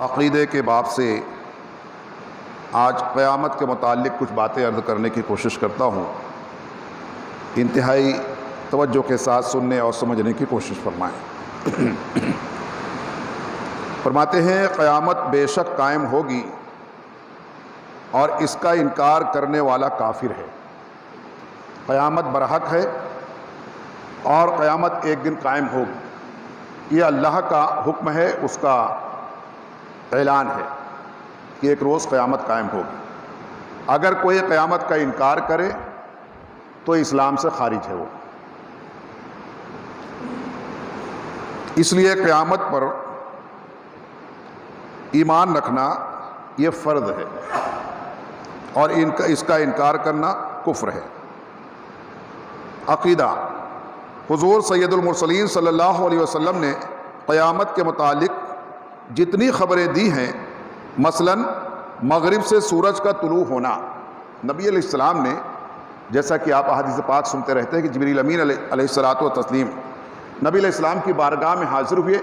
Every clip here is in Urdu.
عقیدے کے باب سے آج قیامت کے متعلق کچھ باتیں عرض کرنے کی کوشش کرتا ہوں۔ انتہائی توجہ کے ساتھ سننے اور سمجھنے کی کوشش فرمائیں۔ فرماتے ہیں قیامت بے شک قائم ہوگی اور اس کا انکار کرنے والا کافر ہے۔ قیامت برحق ہے اور قیامت ایک دن قائم ہوگی، یہ اللہ کا حکم ہے، اس کا اعلان ہے کہ ایک روز قیامت قائم ہوگی۔ اگر کوئی قیامت کا انکار کرے تو اسلام سے خارج ہے وہ۔ اس لیے قیامت پر ایمان رکھنا یہ فرض ہے اور اس کا انکار کرنا کفر ہے۔ عقیدہ: حضور سید المرسلین صلی اللہ علیہ وسلم نے قیامت کے متعلق جتنی خبریں دی ہیں، مثلا مغرب سے سورج کا طلوع ہونا، نبی علیہ السلام نے، جیسا کہ آپ احادیث پاک سنتے رہتے ہیں کہ جبریل امین علیہ الصلوۃ والتسلیم نبی علیہ السلام کی بارگاہ میں حاضر ہوئے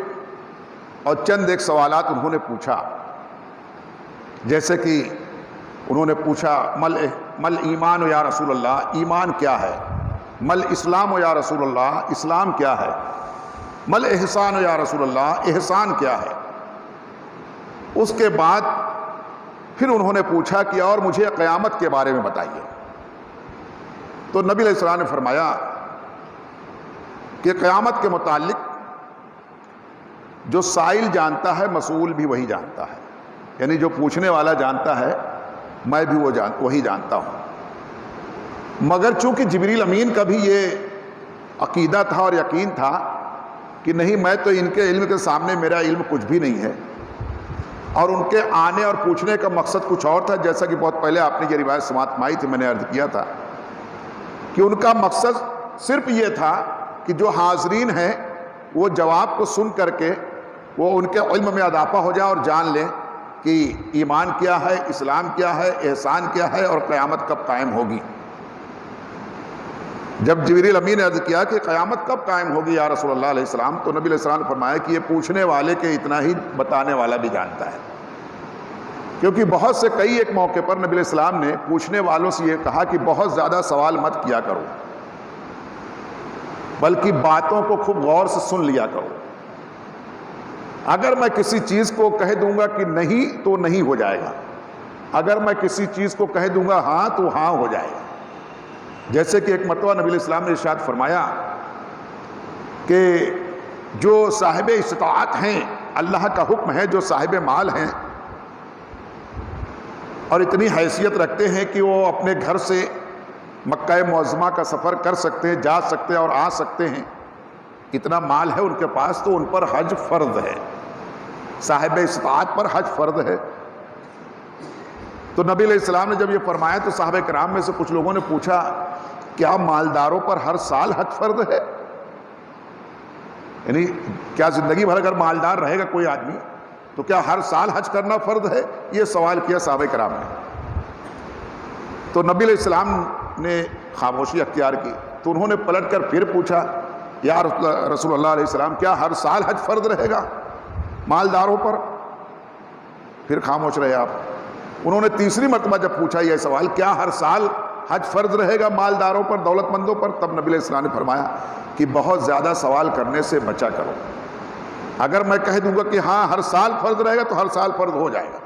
اور چند ایک سوالات انہوں نے پوچھا، جیسے کہ انہوں نے پوچھا مل ایمان یا رسول اللہ، ایمان کیا ہے؟ مل اسلام یا رسول اللہ، اسلام کیا ہے؟ مل احسان یا رسول اللہ، احسان کیا ہے؟ اس کے بعد پھر انہوں نے پوچھا کہ اور مجھے قیامت کے بارے میں بتائیے۔ تو نبی علیہ السلام نے فرمایا کہ قیامت کے متعلق جو سائل جانتا ہے مسئول بھی وہی جانتا ہے، یعنی جو پوچھنے والا جانتا ہے میں بھی وہی جانتا ہوں۔ مگر چونکہ جبریل امین کا بھی یہ عقیدہ تھا اور یقین تھا کہ نہیں، میں تو ان کے علم کے سامنے میرا علم کچھ بھی نہیں ہے، اور ان کے آنے اور پوچھنے کا مقصد کچھ اور تھا، جیسا کہ بہت پہلے آپ نے یہ روایت سماعت فرمائی تھی، میں نے عرض کیا تھا کہ ان کا مقصد صرف یہ تھا کہ جو حاضرین ہیں وہ جواب کو سن کر کے وہ ان کے علم میں اضافہ ہو جائے اور جان لیں کہ ایمان کیا ہے، اسلام کیا ہے، احسان کیا ہے اور قیامت کب قائم ہوگی۔ جب جبریل امین نے عرض کیا کہ قیامت کب قائم ہوگی یا رسول اللہ علیہ السلام، تو نبی علیہ السلام نے فرمایا کہ یہ پوچھنے والے کے اتنا ہی بتانے والا بھی جانتا ہے، کیونکہ بہت سے کئی ایک موقع پر نبی علیہ السلام نے پوچھنے والوں سے یہ کہا کہ بہت زیادہ سوال مت کیا کرو، بلکہ باتوں کو خوب غور سے سن لیا کرو۔ اگر میں کسی چیز کو کہہ دوں گا کہ نہیں تو نہیں ہو جائے گا، اگر میں کسی چیز کو کہہ دوں گا ہاں تو ہاں ہو جائے گا۔ جیسے کہ ایک مرتبہ نبی علیہ السلام نے ارشاد فرمایا کہ جو صاحب استطاعت ہیں، اللہ کا حکم ہے، جو صاحب مال ہیں اور اتنی حیثیت رکھتے ہیں کہ وہ اپنے گھر سے مکہ معظمہ کا سفر کر سکتے ہیں، جا سکتے ہیں اور آ سکتے ہیں، اتنا مال ہے ان کے پاس، تو ان پر حج فرض ہے، صاحب استطاعت پر حج فرض ہے۔ تو نبی علیہ السلام نے جب یہ فرمایا تو صحابہ کرام میں سے کچھ لوگوں نے پوچھا کیا مالداروں پر ہر سال حج فرض ہے؟ یعنی کیا زندگی بھر اگر مالدار رہے گا کوئی آدمی تو کیا ہر سال حج کرنا فرض ہے؟ یہ سوال کیا صحابہ کرام نے۔ تو نبی علیہ السلام نے خاموشی اختیار کی، تو انہوں نے پلٹ کر پھر پوچھا یا رسول اللہ علیہ السلام کیا ہر سال حج فرض رہے گا مالداروں پر؟ پھر خاموش رہے آپ۔ انہوں نے تیسری مرتبہ جب پوچھا یہ سوال کیا ہر سال حج فرض رہے گا مالداروں پر، دولت مندوں پر، تب نبی علیہ السلام نے فرمایا کہ بہت زیادہ سوال کرنے سے بچا کرو۔ اگر میں کہہ دوں گا کہ ہاں ہر سال فرض رہے گا تو ہر سال فرض ہو جائے گا۔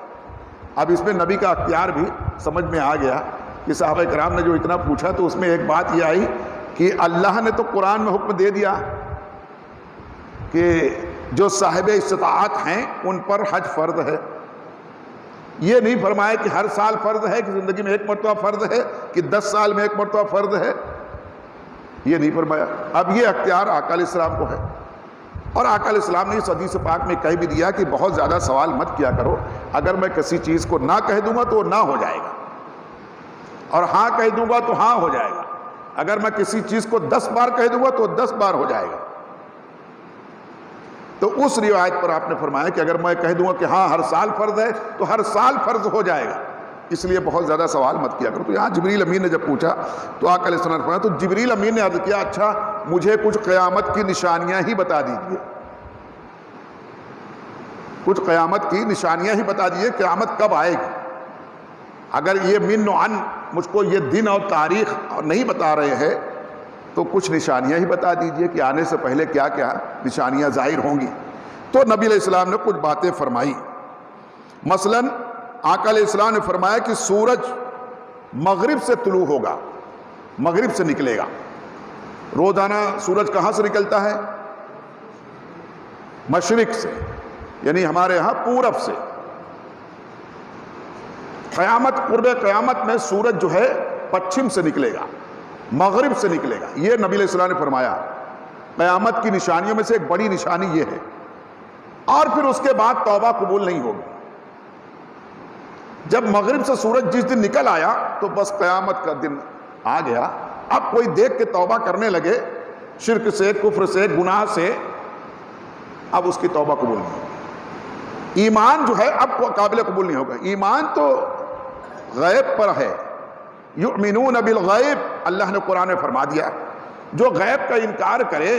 اب اس میں نبی کا اختیار بھی سمجھ میں آ گیا کہ صحابہ کرام نے جو اتنا پوچھا تو اس میں ایک بات یہ آئی کہ اللہ نے تو قرآن میں حکم دے دیا کہ جو صاحب استطاعت ہیں ان پر حج فرض ہے، یہ نہیں فرمایا کہ ہر سال فرض ہے، کہ زندگی میں ایک مرتبہ فرض ہے، کہ 10 سال میں ایک مرتبہ فرض ہے، یہ نہیں فرمایا۔ اب یہ اختیار آقا علیہ السلام کو ہے، اور آقا علیہ السلام نے اس حدیث پاک میں کہہ بھی دیا کہ بہت زیادہ سوال مت کیا کرو، اگر میں کسی چیز کو نہ کہہ دوں گا تو وہ نہ ہو جائے گا، اور ہاں کہہ دوں گا تو ہاں ہو جائے گا، اگر میں کسی چیز کو 10 بار کہہ دوں گا تو 10 بار ہو جائے گا۔ تو اس روایت پر آپ نے فرمایا کہ اگر میں کہہ دوں گا کہ ہاں ہر سال فرض ہے تو ہر سال فرض ہو جائے گا، اس لیے بہت زیادہ سوال مت کیا کرو۔ تو یہاں جبریل امین نے جب پوچھا تو آقا علیہ السلام نے فرمایا، تو جبریل امین نے عرض کیا اچھا مجھے کچھ قیامت کی نشانیاں ہی بتا دیجیے۔ کچھ قیامت کی نشانیاں ہی بتا دیجیے، قیامت کب آئے گی۔ اگر یہ من و عن مجھ کو یہ دن اور تاریخ نہیں بتا رہے ہیں تو کچھ نشانیاں ہی بتا دیجئے کہ آنے سے پہلے کیا کیا نشانیاں ظاہر ہوں گی۔ تو نبی علیہ السلام نے کچھ باتیں فرمائی، مثلاً آقا علیہ السلام نے فرمایا کہ سورج مغرب سے طلوع ہوگا، مغرب سے نکلے گا۔ روزانہ سورج کہاں سے نکلتا ہے؟ مشرق سے، یعنی ہمارے ہاں پورب سے۔ قیامت، قرب قیامت میں سورج جو ہے پچھم سے نکلے گا، مغرب سے نکلے گا۔ یہ نبی علیہ السلام نے فرمایا قیامت کی نشانیوں میں سے ایک بڑی نشانی یہ ہے۔ اور پھر اس کے بعد توبہ قبول نہیں ہوگی۔ جب مغرب سے سورج جس دن نکل آیا تو بس قیامت کا دن آ گیا۔ اب کوئی دیکھ کے توبہ کرنے لگے شرک سے، کفر سے، گناہ سے، اب اس کی توبہ قبول نہیں ہوگی۔ ایمان جو ہے اب قابل قبول نہیں ہوگا۔ ایمان تو غیب پر ہے، یؤمنون بالغیب، اللہ نے قرآن میں فرما دیا۔ جو غیب کا انکار کرے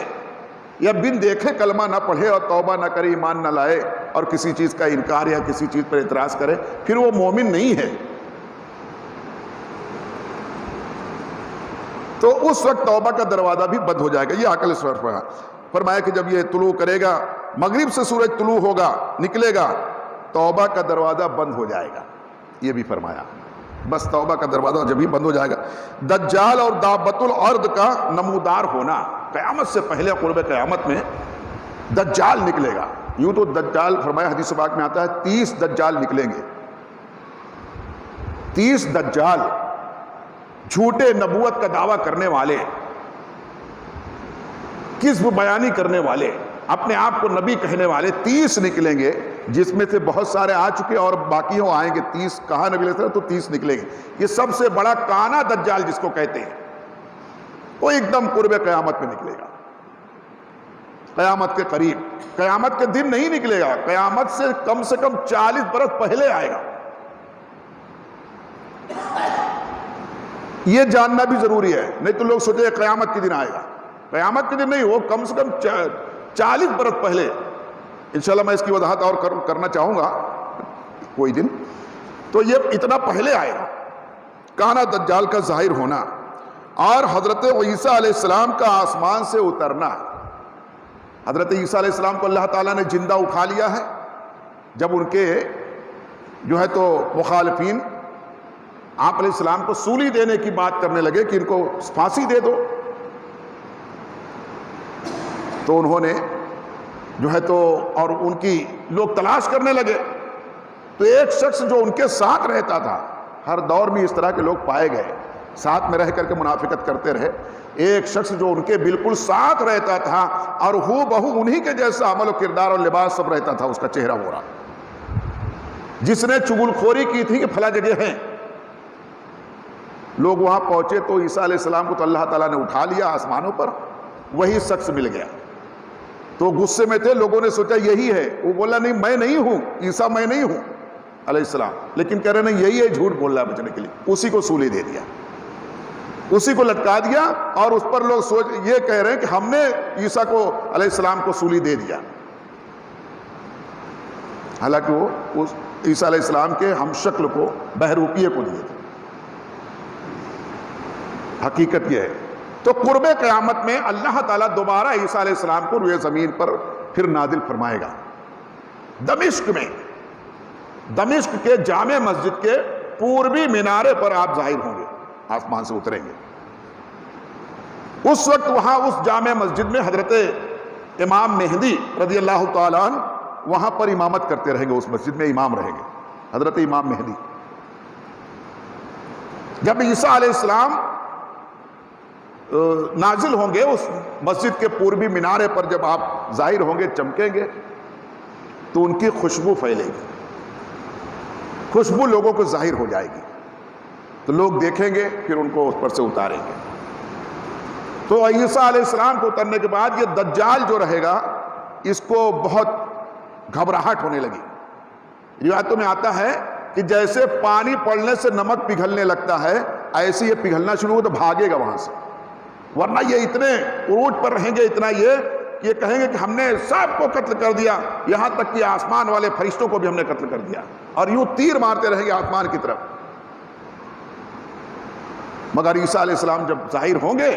یا بن دیکھے کلمہ نہ پڑھے اور توبہ نہ کرے، ایمان نہ لائے اور کسی چیز کا انکار یا کسی چیز پر اعتراض کرے، پھر وہ مومن نہیں ہے۔ تو اس وقت توبہ کا دروازہ بھی بند ہو جائے گا۔ یہ آقا علیہ السلام فرمایا کہ جب یہ طلوع کرے گا، مغرب سے سورج طلوع ہوگا، نکلے گا، توبہ کا دروازہ بند ہو جائے گا۔ یہ بھی فرمایا بس توبہ کا دروازہ جب ہی بند ہو جائے گا۔ دجال اور دابت الارض کا نمودار ہونا، قیامت سے پہلے قرب قیامت میں دجال نکلے گا۔ یوں تو دجال فرمایا حدیث پاک میں آتا ہے 30 دجال نکلیں گے، 30 دجال، جھوٹے نبوت کا دعویٰ کرنے والے، کذب بیانی کرنے والے، اپنے آپ کو نبی کہنے والے 30 نکلیں گے، جس میں سے بہت سارے آ چکے اور باقی ہوں آئیں گے۔ 30 کہا نبی علیہ السلام، تو 30 نکلیں گے۔ یہ سب سے بڑا کانا دجال جس کو کہتے ہیں، وہ ایک دم قرب قیامت میں نکلے گا، قیامت کے قریب۔ قیامت کے دن نہیں نکلے گا، قیامت سے کم 40 برس پہلے آئے گا۔ یہ جاننا بھی ضروری ہے، نہیں تو لوگ سوچے قیامت کے دن آئے گا۔ قیامت کے دن نہیں، وہ کم سے کم 40 برس پہلے۔ انشاءاللہ میں اس کی وضاحت اور کرنا چاہوں گا کوئی دن۔ تو یہ اتنا پہلے آئے گا، کانا دجال کا ظاہر ہونا، اور حضرت عیسیٰ علیہ السلام کا آسمان سے اترنا۔ حضرت عیسیٰ علیہ السلام کو اللہ تعالیٰ نے زندہ اٹھا لیا ہے، جب ان کے جو ہے تو مخالفین آپ علیہ السلام کو سولی دینے کی بات کرنے لگے کہ ان کو پھانسی دے دو، تو انہوں نے جو ہے تو اور ان کی لوگ تلاش کرنے لگے، تو ایک شخص جو ان کے ساتھ رہتا تھا، ہر دور میں اس طرح کے لوگ پائے گئے، ساتھ میں رہ کر کے منافقت کرتے رہے۔ ایک شخص جو ان کے بالکل ساتھ رہتا تھا اور ہو بہو انہی کے جیسا عمل و کردار اور لباس سب رہتا تھا، اس کا چہرہ وہ رہا، جس نے چغل خوری کی تھی کہ فلاں جگہ ہیں۔ لوگ وہاں پہنچے تو عیسیٰ علیہ السلام کو تو اللہ تعالیٰ نے اٹھا لیا آسمانوں پر، وہی شخص مل گیا۔ تو غصے میں تھے، لوگوں نے سوچا یہی ہے، وہ بولا نہیں میں نہیں ہوں، عیسیٰ میں نہیں ہوں علیہ السلام، لیکن کہہ رہے نہیں یہی ہے، جھوٹ بول رہا ہے بچنے کے لیے۔ اسی کو سولی دے دیا، اسی کو لٹکا دیا، اور اس پر لوگ یہ کہہ رہے ہیں کہ ہم نے عیسیٰ کو علیہ السلام کو سولی دے دیا، حالانکہ وہ اس عیسیٰ علیہ السلام کے ہم شکل کو بہروپیے کو دیے تھے۔ حقیقت یہ ہے۔ تو قرب قیامت میں اللہ تعالیٰ دوبارہ عیسیٰ علیہ السلام کو روئے زمین پر پھر نازل فرمائے گا۔ دمشق میں، دمشق کے جامع مسجد کے پوربی مینارے پر آپ ظاہر ہوں گے، آسمان سے اتریں گے۔ اس وقت وہاں اس جامع مسجد میں حضرت امام مہدی رضی اللہ تعالیٰ عنہ وہاں پر امامت کرتے رہیں گے، اس مسجد میں امام رہیں گے حضرت امام مہدی۔ جب عیسیٰ علیہ السلام نازل ہوں گے اس مسجد کے پوربی مینارے پر، جب آپ ظاہر ہوں گے، چمکیں گے، تو ان کی خوشبو پھیلے گی، خوشبو لوگوں کو ظاہر ہو جائے گی، تو لوگ دیکھیں گے، پھر ان کو اس پر سے اتاریں گے۔ تو عیسیٰ علیہ السلام کو اترنے کے بعد یہ دجال جو رہے گا، اس کو بہت گھبراہٹ ہونے لگی۔ روایتوں میں آتا ہے کہ جیسے پانی پڑنے سے نمک پگھلنے لگتا ہے، ایسے یہ پگھلنا شروع ہو تو بھاگے گا وہاں سے، ورنہ یہ اتنے عروج پر رہیں گے، اتنا یہ کہ یہ کہیں گے کہ ہم نے سب کو قتل کر دیا، یہاں تک کہ آسمان والے فرشتوں کو بھی ہم نے قتل کر دیا، اور یوں تیر مارتے رہیں گے آسمان کی طرف۔ مگر عیسیٰ علیہ السلام جب ظاہر ہوں گے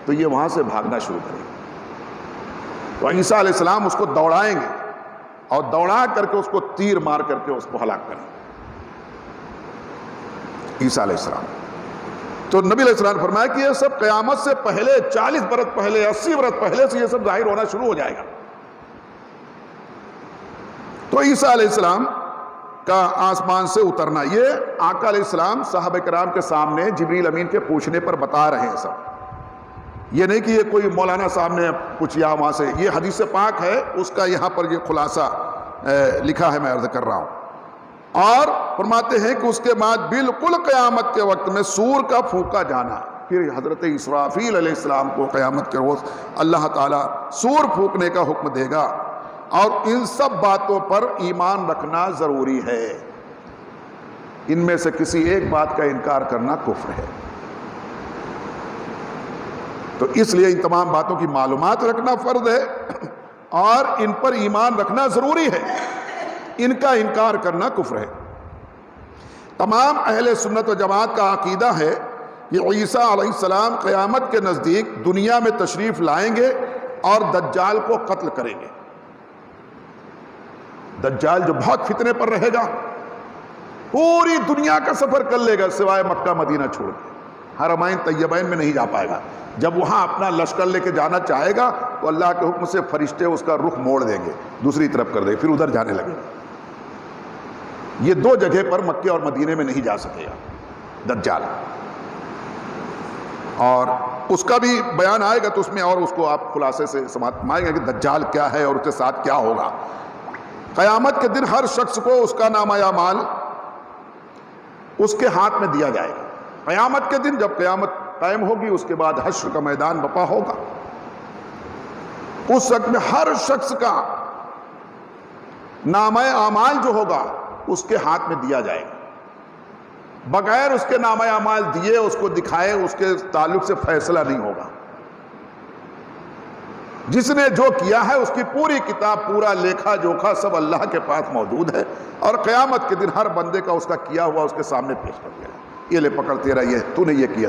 تو یہ وہاں سے بھاگنا شروع کریں گے، تو عیسیٰ علیہ السلام اس کو دوڑائیں گے اور دوڑا کر کے اس کو تیر مار کر کے اس کو ہلاک کریں عیسیٰ علیہ السلام۔ تو نبی علیہ السلام نے فرمایا کہ یہ سب قیامت سے پہلے 40 برس پہلے 80 برس پہلے سے یہ سب ظاہر ہونا شروع ہو جائے گا۔ تو عیسیٰ علیہ السلام کا آسمان سے اترنا، یہ آقا علیہ السلام صحابہ کرام کے سامنے جبریل امین کے پوچھنے پر بتا رہے ہیں سب، یہ نہیں کہ یہ کوئی مولانا صاحب نے پوچھا وہاں سے، یہ حدیث پاک ہے، اس کا یہاں پر یہ خلاصہ لکھا ہے، میں عرض کر رہا ہوں۔ اور فرماتے ہیں کہ اس کے بعد بالکل قیامت کے وقت میں سور کا پھونکا جانا، پھر حضرت اسرافیل علیہ السلام کو قیامت کے روز اللہ تعالیٰ سور پھونکنے کا حکم دے گا، اور ان سب باتوں پر ایمان رکھنا ضروری ہے، ان میں سے کسی ایک بات کا انکار کرنا کفر ہے۔ تو اس لیے ان تمام باتوں کی معلومات رکھنا فرض ہے اور ان پر ایمان رکھنا ضروری ہے، ان کا انکار کرنا کفر ہے۔ تمام اہل سنت و جماعت کا عقیدہ ہے کہ عیسیٰ علیہ السلام قیامت کے نزدیک دنیا میں تشریف لائیں گے اور دجال کو قتل کریں گے۔ دجال جو بہت فتنے پر رہے گا، پوری دنیا کا سفر کر لے گا سوائے مکہ مدینہ چھوڑ کے، حرمین طیبین میں نہیں جا پائے گا۔ جب وہاں اپنا لشکر لے کے جانا چاہے گا تو اللہ کے حکم سے فرشتے اس کا رخ موڑ دیں گے، دوسری طرف کر دیں گے، پھر ادھر جانے لگے گا۔ یہ دو جگہ پر مکہ اور مدینے میں نہیں جا سکے گا دجال، اور اس کا بھی بیان آئے گا تو اس میں اور اس کو آپ خلاصے سے سمجھائیں گے کہ دجال کیا ہے اور اس کے ساتھ کیا ہوگا۔ قیامت کے دن ہر شخص کو اس کا نامہ اعمال اس کے ہاتھ میں دیا جائے گا۔ قیامت کے دن جب قیامت قائم ہوگی، اس کے بعد حشر کا میدان برپا ہوگا، اس وقت میں ہر شخص کا نامہ اعمال جو ہوگا اس کے ہاتھ میں دیا جائے گا، بغیر اس کے نامہ اعمال دیے اس کو دکھائے اس کے تعلق سے فیصلہ نہیں ہوگا۔ جس نے جو کیا ہے اس کی پوری کتاب، پورا لیکھا جوکھا سب اللہ کے پاس موجود ہے، اور قیامت کے دن ہر بندے کا اس کا کیا ہوا اس کے سامنے پیش کر دیا، یہ لے پکڑ تیرا یہ تو نے یہ کیا۔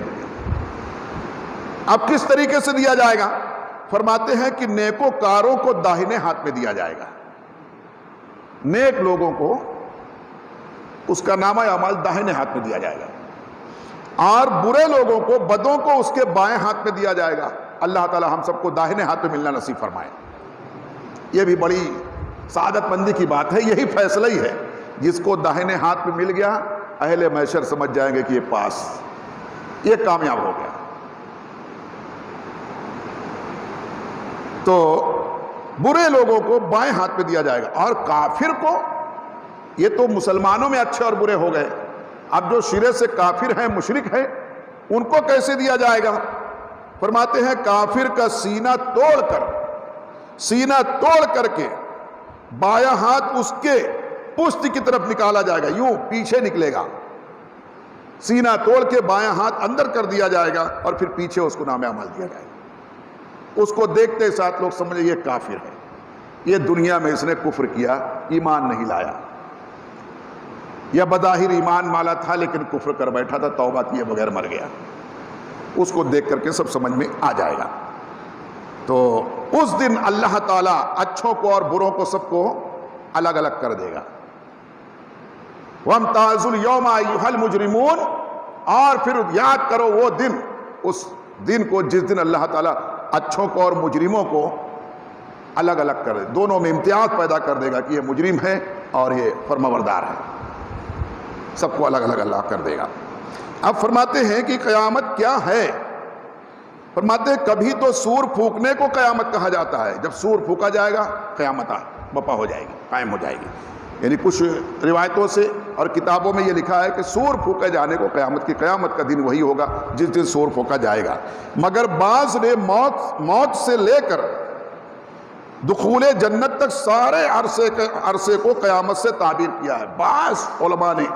اب کس طریقے سے دیا جائے گا؟ فرماتے ہیں کہ نیکوکاروں کو داہنے ہاتھ میں دیا جائے گا، نیک لوگوں کو اس کا نامہ اعمال داہنے ہاتھ میں دیا جائے گا، اور برے لوگوں کو، بدوں کو اس کے بائیں ہاتھ میں دیا جائے گا۔ اللہ تعالی ہم سب کو داہنے ہاتھ میں ملنا نصیب فرمائے۔ یہ بھی بڑی سعادت مندی کی بات ہے، یہی فیصلہ ہی ہے، جس کو داہنے ہاتھ میں مل گیا اہل محشر سمجھ جائیں گے کہ یہ پاس، یہ کامیاب ہو گیا۔ تو برے لوگوں کو بائیں ہاتھ پہ دیا جائے گا، اور کافر کو، یہ تو مسلمانوں میں اچھے اور برے ہو گئے، اب جو شرے سے کافر ہیں، مشرک ہیں، ان کو کیسے دیا جائے گا؟ فرماتے ہیں کافر کا سینہ توڑ کر کے بایاں ہاتھ اس کے پشت کی طرف نکالا جائے گا، یوں پیچھے نکلے گا، سینہ توڑ کے بایاں ہاتھ اندر کر دیا جائے گا، اور پھر پیچھے اس کو نامہ اعمال دیا جائے گا۔ اس کو دیکھتے ساتھ لوگ سمجھے یہ کافر ہے، یہ دنیا میں اس نے کفر کیا، ایمان نہیں لایا، یا بظاہر ایمان مالا تھا لیکن کفر کر بیٹھا تھا، توبہ کیے بغیر مر گیا۔ اس کو دیکھ کر کے سب سمجھ میں آ جائے گا۔ تو اس دن اللہ تعالیٰ اچھوں کو اور بروں کو سب کو الگ الگ کر دے گا۔ وَامْتَازُوا الْيَوْمَ أَيُّهَا الْمُجْرِمُونَ، اور پھر یاد کرو وہ دن، اس دن کو جس دن اللہ تعالیٰ اچھوں کو اور مجرموں کو الگ الگ کر دے، دونوں میں امتیاز پیدا کر دے گا کہ یہ مجرم ہے اور یہ فرمانبردار ہے، سب کو الگ الگ اللہ کر دے گا۔ اب فرماتے ہیں کہ قیامت کیا ہے؟ فرماتے ہیں کبھی تو سور پھونکنے کو قیامت کہا جاتا ہے، جب سور پھونکا جائے گا قیامت برپا ہو جائے گی، قائم ہو جائے گی۔ یعنی کچھ روایتوں سے اور کتابوں میں یہ لکھا ہے کہ سور پھونکے جانے کو قیامت کا دن وہی ہوگا جس دن سور پھونکا جائے گا۔ مگر بعض نے موت سے لے کر دخول جنت تک سارے عرصے کو قیامت سے تعبیر کیا ہے۔ بعض علماء نے،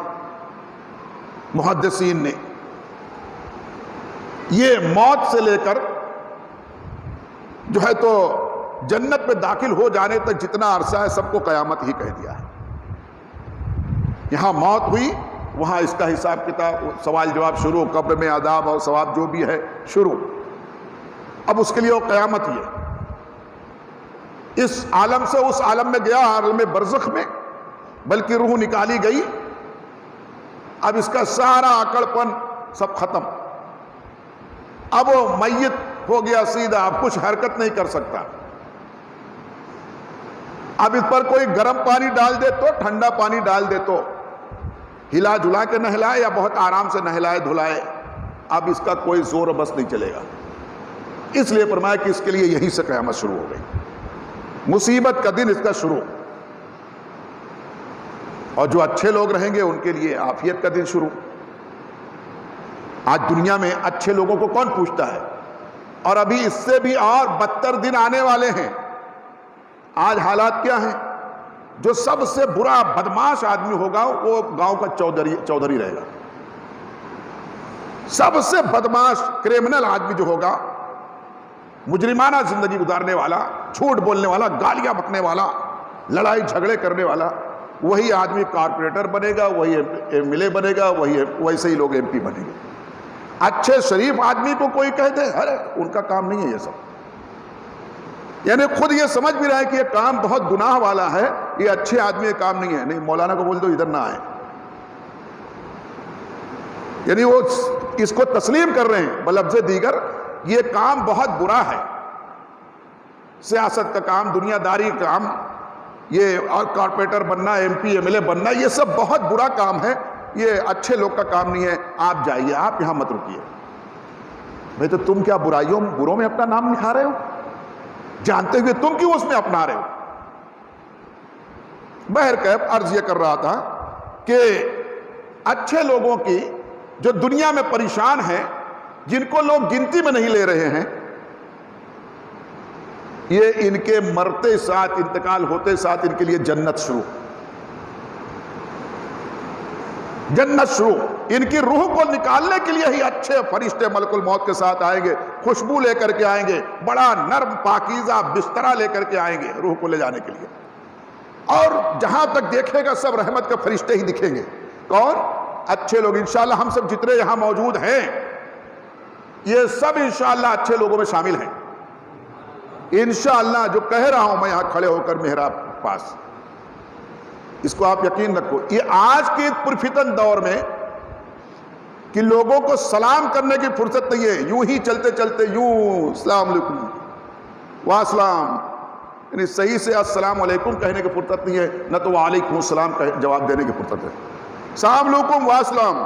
محدثین نے، یہ موت سے لے کر جو ہے تو جنت میں داخل ہو جانے تک جتنا عرصہ ہے سب کو قیامت ہی کہہ دیا ہے. یہاں موت ہوئی، وہاں اس کا حساب کتاب، سوال جواب شروع، قبر میں عذاب اور ثواب جو بھی ہے شروع. اب اس کے لیے وہ قیامت ہی ہے. اس عالم سے اس عالم میں گیا، عالم برزخ میں، بلکہ روح نکالی گئی. اب اس کا سارا عقل پن سب ختم. اب وہ میت ہو گیا سیدھا، اب کچھ حرکت نہیں کر سکتا. اب اس پر کوئی گرم پانی ڈال دے تو، ٹھنڈا پانی ڈال دے تو، ہلا جلا کے نہلائے یا بہت آرام سے نہلائے دھلائے، اب اس کا کوئی زور و بس نہیں چلے گا. اس لیے فرمایا کہ اس کے لیے یہیں سے قیامت شروع ہو گئی. مصیبت کا دن اس کا شروع. اور جو اچھے لوگ رہیں گے ان کے لیے عافیت کا دن شروع. آج دنیا میں اچھے لوگوں کو کون پوچھتا ہے؟ اور ابھی اس سے بھی اور بدتر دن آنے والے ہیں. آج حالات کیا ہیں؟ جو سب سے برا بدماش آدمی ہوگا وہ گاؤں کا چودھری رہے گا. سب سے بدماش کریمنل آدمی جو ہوگا، مجرمانہ زندگی گزارنے والا، جھوٹ بولنے والا، گالیاں بکنے والا، لڑائی جھگڑے کرنے والا، وہی آدمی کارپوریٹر بنے گا، وہی ایم ایل اے بنے گا، ویسے ہی لوگ ایم پی بنے گے. اچھے شریف آدمی کو کوئی کہہ دے ارے ان کا کام نہیں ہے یہ سب، یعنی خود یہ سمجھ بھی رہا ہے کہ یہ کام بہت گناہ والا ہے، یہ اچھے آدمی یہ کام نہیں ہے. نہیں، مولانا کو بول دو ادھر نہ آئے. یعنی وہ اس کو تسلیم کر رہے ہیں بلفظ دیگر یہ کام بہت برا ہے. سیاست کا کام، دنیا داری کا کام، یہ اور کارپوریٹر بننا، M P M L A بننا، یہ سب بہت برا کام ہے، یہ اچھے لوگ کا کام نہیں ہے. آپ جائیے، آپ یہاں مت رکیے. بھئی تو تم کیا بروں میں اپنا نام لکھا رہے ہو؟ جانتے ہوئے تم کیوں اس میں اپنا رہے ہو؟ بہرکیف عرض یہ کر رہا تھا کہ اچھے لوگوں کی جو دنیا میں پریشان ہیں، جن کو لوگ گنتی میں نہیں لے رہے ہیں، یہ ان کے مرتے ساتھ، انتقال ہوتے ساتھ ان کے لیے جنت شروع. جنت شروع. ان کی روح کو نکالنے کے لیے ہی اچھے فرشتے ملک الموت کے ساتھ آئیں گے، خوشبو لے کر کے آئیں گے، بڑا نرم پاکیزہ بسترا لے کر کے آئیں گے روح کو لے جانے کے لیے. اور جہاں تک دیکھے گا سب رحمت کے فرشتے ہی دکھیں گے. کون؟ اچھے لوگ. انشاءاللہ ہم سب جتنے یہاں موجود ہیں یہ سب انشاءاللہ اچھے لوگوں میں شامل ہیں. انشاءاللہ جو کہہ رہا ہوں میں یہاں کھڑے ہو کر محراب پاس، اس کو آپ یقین رکھو. یہ آج کے پرفتن دور میں کہ لوگوں کو سلام کرنے کی فرصت نہیں ہے، یوں ہی چلتے چلتے یوں السلام علیکم واسلام، یعنی صحیح سے السلام علیکم کہنے کی فرصت نہیں ہے، نہ تو وعلیکم السلام جواب دینے کی فرصت ہے. السلام علیکم واسلام،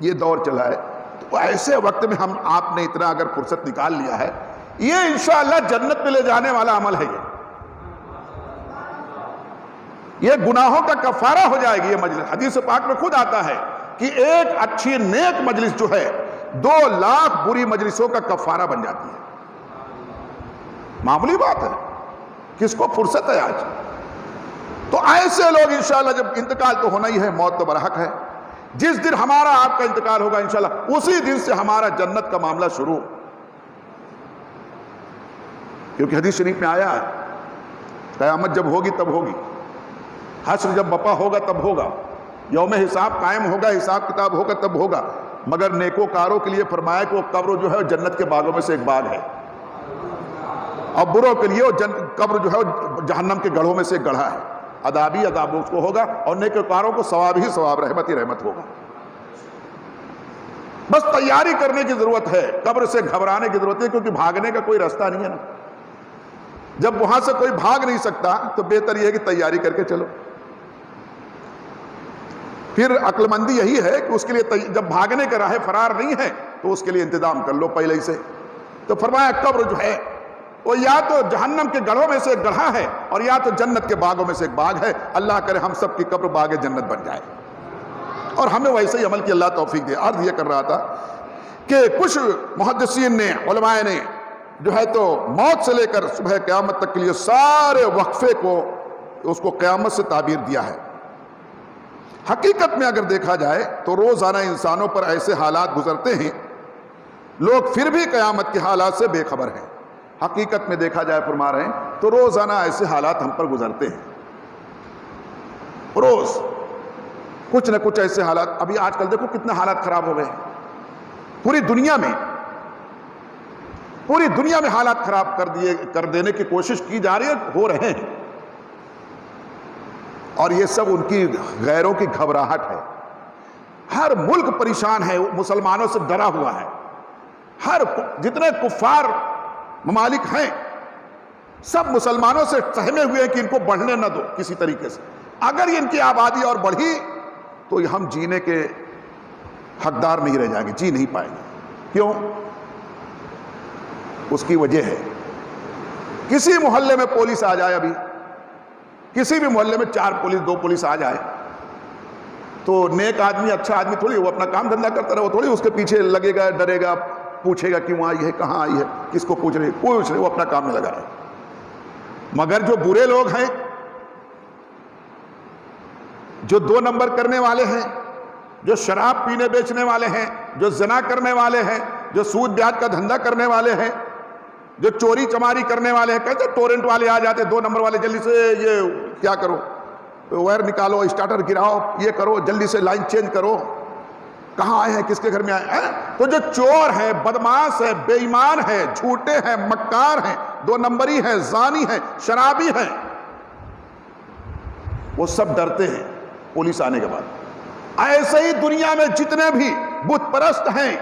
یہ دور چلا ہے. تو ایسے وقت میں ہم آپ نے اتنا اگر فرصت نکال لیا ہے، یہ انشاءاللہ جنت میں لے جانے والا عمل ہے. یہ گناہوں کا کفارہ ہو جائے گی. یہ مجلس حدیث پاک میں خود آتا ہے کہ ایک اچھی نیک مجلس جو ہے 2 لاکھ بری مجلسوں کا کفارہ بن جاتی ہے. معمولی بات ہے، کس کو فرصت ہے آج؟ تو ایسے لوگ انشاءاللہ جب انتقال تو ہونا ہی ہے، موت تو برحق ہے. جس دن ہمارا آپ کا انتقال ہوگا انشاءاللہ اسی دن سے ہمارا جنت کا معاملہ شروع. کیونکہ حدیث شریف میں آیا ہے قیامت جب ہوگی تب ہوگی، حشر جب بپا ہوگا تب ہوگا، یوم حساب قائم ہوگا، حساب کتاب ہوگا تب ہوگا. مگر نیکوکاروں کے لیے فرمایا کہ وہ قبر جو ہے جنت کے باغوں میں سے ایک باغ ہے، اور بروں کے لیے وہ قبر جو ہے جہنم کے گڑھوں میں سے ایک گڑھا ہے. عذاب ہی عذاب اس کو ہوگا، اور نیکوکاروں کو ثواب ہی ثواب، رحمت ہی رحمت ہوگا. بس تیاری کرنے کی ضرورت ہے، قبر سے گھبرانے کی ضرورت ہے، کیونکہ بھاگنے کا کوئی راستہ نہیں ہے نا. جب وہاں سے کوئی بھاگ نہیں سکتا تو بہتر یہ ہے کہ تیاری کر کے چلو. پھر عقل مندی یہی ہے کہ اس کے لیے جب بھاگنے کا راہ فرار نہیں ہے تو اس کے لیے انتظام کر لو پہلے ہی سے. تو فرمایا قبر جو ہے وہ یا تو جہنم کے گڑھوں میں سے ایک گڑھا ہے اور یا تو جنت کے باغوں میں سے ایک باغ ہے. اللہ کرے ہم سب کی قبر باغ جنت بن جائے اور ہمیں ویسے ہی عمل کی اللہ توفیق دے. عرض یہ کر رہا تھا کہ کچھ محدثین نے، علماء نے جو ہے تو موت سے لے کر صبح قیامت تک کے لیے سارے وقفے کو اس کو قیامت سے تعبیر دیا ہے. حقیقت میں اگر دیکھا جائے تو روزانہ انسانوں پر ایسے حالات گزرتے ہیں، لوگ پھر بھی قیامت کے حالات سے بے خبر ہیں. حقیقت میں دیکھا جائے فرما رہے ہیں تو روزانہ ایسے حالات ہم پر گزرتے ہیں، روز کچھ نہ کچھ ایسے حالات. ابھی آج کل دیکھو کتنے حالات خراب ہو گئے ہیں پوری دنیا میں حالات خراب کر دینے کی کوشش کی جا رہی ہے، ہو رہے ہیں. اور یہ سب ان کی غیروں کی گھبراہٹ ہے. ہر ملک پریشان ہے، مسلمانوں سے ڈرا ہوا ہے. جتنے کفار ممالک ہیں سب مسلمانوں سے سہمے ہوئے ہیں کہ ان کو بڑھنے نہ دو کسی طریقے سے. اگر ان کی آبادی اور بڑھی تو ہم جینے کے حقدار نہیں رہ جائیں گے، جی نہیں پائیں گے. کیوں؟ اس کی وجہ ہے کسی محلے میں پولیس آ جائے، ابھی کسی بھی محلے میں 4 پولیس 2 پولیس آ جائے تو نیک آدمی اچھا آدمی تھوڑی وہ اپنا کام دھندا کرتا رہے، وہ تھوڑی اس کے پیچھے لگے گا، ڈرے گا، پوچھے گا کیوں آئی ہے، کہاں آئی ہے، کس کو پوچھ رہے، وہ اپنا کام میں لگا رہا ہے. مگر جو برے لوگ ہیں، جو 2 نمبر کرنے والے ہیں، جو شراب پینے بیچنے والے ہیں، جو زنا کرنے والے ہیں، جو سود بیاج کا دھندا کرنے والے ہیں، جو چوری چماری کرنے والے ہیں، کہتے ٹورنٹ والے آ جاتے 2 نمبر والے، جلدی سے یہ کیا کرو، وائر نکالو، اسٹارٹر گراؤ، یہ کرو، جلدی سے لائن چینج کرو، کہاں آئے ہیں، کس کے گھر میں آئے ہیں. تو جو چور ہیں، بدماش ہیں، بے ایمان ہیں، جھوٹے ہیں، مکار ہیں، 2 نمبری ہیں، زانی ہیں، شرابی ہیں، وہ سب ڈرتے ہیں پولیس آنے کے بعد. ایسے ہی دنیا میں جتنے بھی بت پرست ہیں،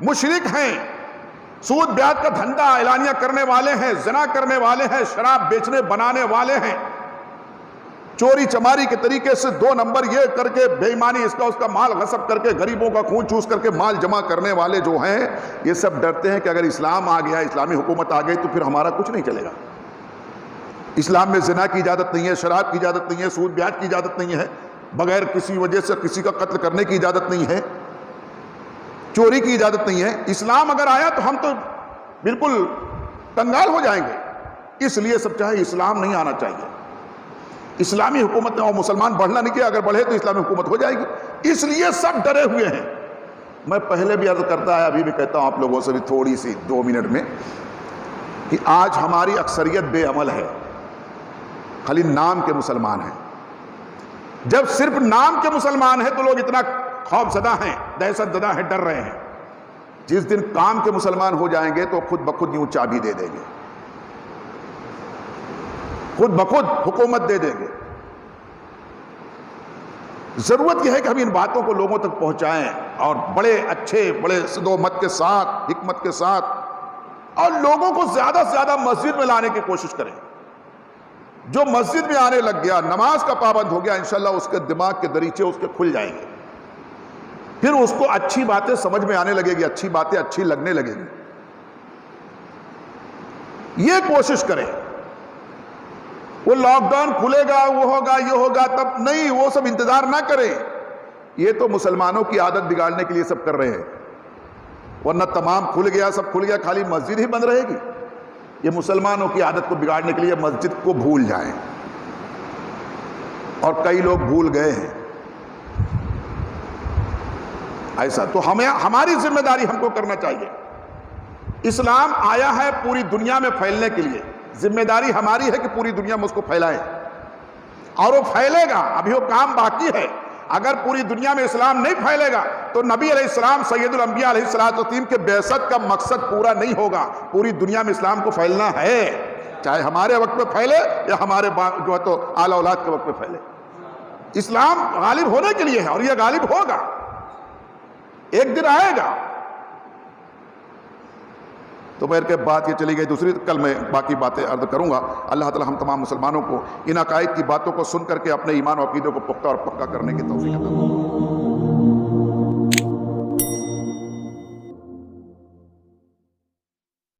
مشرک ہیں، سود بیاج کا دھندا اعلانیہ کرنے والے ہیں، زنا کرنے والے ہیں، شراب بیچنے بنانے والے ہیں، چوری چماری کے طریقے سے 2 نمبر یہ کر کے بے ایمانی اس کا مال غصب کر کے غریبوں کا خون چوس کر کے مال جمع کرنے والے جو ہیں، یہ سب ڈرتے ہیں کہ اگر اسلام آ گیا، اسلامی حکومت آ گئی تو پھر ہمارا کچھ نہیں چلے گا. اسلام میں زنا کی اجازت نہیں ہے، شراب کی اجازت نہیں ہے، سود بیاج کی اجازت نہیں ہے، بغیر کسی وجہ سے کسی کا قتل کرنے کی اجازت نہیں ہے، چوری کی اجازت نہیں ہے. اسلام اگر آیا تو ہم تو بالکل کنگال ہو جائیں گے. اس لیے سب چاہے اسلام نہیں آنا چاہیے، اسلامی حکومت میں اور مسلمان بڑھنا نہیں چاہیے، اگر بڑھے تو اسلامی حکومت ہو جائے گی. اس لیے سب ڈرے ہوئے ہیں. میں پہلے بھی عرض کرتا ہے، ابھی بھی کہتا ہوں آپ لوگوں سے بھی تھوڑی سی 2 منٹ میں، کہ آج ہماری اکثریت بے عمل ہے، خالی نام کے مسلمان ہیں. جب صرف نام کے مسلمان ہیں تو لوگ اتنا خوف زدہ ہیں، دہشت زدہ ہیں، ڈر رہے ہیں. جس دن کام کے مسلمان ہو جائیں گے تو خود بخود یوں چابی دے دیں گے، خود بخود حکومت دے دیں گے. ضرورت یہ ہے کہ ہم ان باتوں کو لوگوں تک پہنچائیں اور بڑے اچھے، بڑے صدومت کے ساتھ، حکمت کے ساتھ، اور لوگوں کو زیادہ سے زیادہ مسجد میں لانے کی کوشش کریں. جو مسجد میں آنے لگ گیا، نماز کا پابند ہو گیا، انشاءاللہ اس کے دماغ کے دریچے اس کے کھل جائیں گے. پھر اس کو اچھی باتیں سمجھ میں آنے لگے گی، اچھی باتیں اچھی لگنے لگے گی. یہ کوشش کریں. وہ لاک ڈاؤن کھلے گا، وہ ہوگا، یہ ہوگا، تب نہیں، وہ سب انتظار نہ کریں. یہ تو مسلمانوں کی عادت بگاڑنے کے لیے سب کر رہے ہیں، ورنہ تمام کھل گیا، سب کھل گیا، خالی مسجد ہی بند رہے گی. یہ مسلمانوں کی عادت کو بگاڑنے کے لیے مسجد کو بھول جائیں، اور کئی لوگ بھول گئے ہیں. ایسا تو ہماری ذمہ داری ہم کو کرنا چاہیے. اسلام آیا ہے پوری دنیا میں پھیلنے کے لیے، ذمہ داری ہماری ہے کہ پوری دنیا میں اس کو پھیلائیں، اور وہ پھیلے گا. ابھی وہ کام باقی ہے. اگر پوری دنیا میں اسلام نہیں پھیلے گا تو نبی علیہ السلام سید الانبیاء علیہ السلام کے بعثت کا مقصد پورا نہیں ہوگا. پوری دنیا میں اسلام کو پھیلنا ہے، چاہے ہمارے وقت میں پھیلے یا ہمارے جو ہے تو اعلی اولاد کے وقت میں پھیلے. اسلام غالب ہونے کے لیے ہے، اور یہ غالب ہوگا، ایک دن آئے گا. تو میرے کے بات یہ چلی گئی. دوسری کل میں باقی باتیں عرض کروں گا. اللہ تعالی ہم تمام مسلمانوں کو ان عقائد کی باتوں کو سن کر کے اپنے ایمان و عقیدے کو پختہ اور پکا کرنے کی توفیق عطا فرمائے.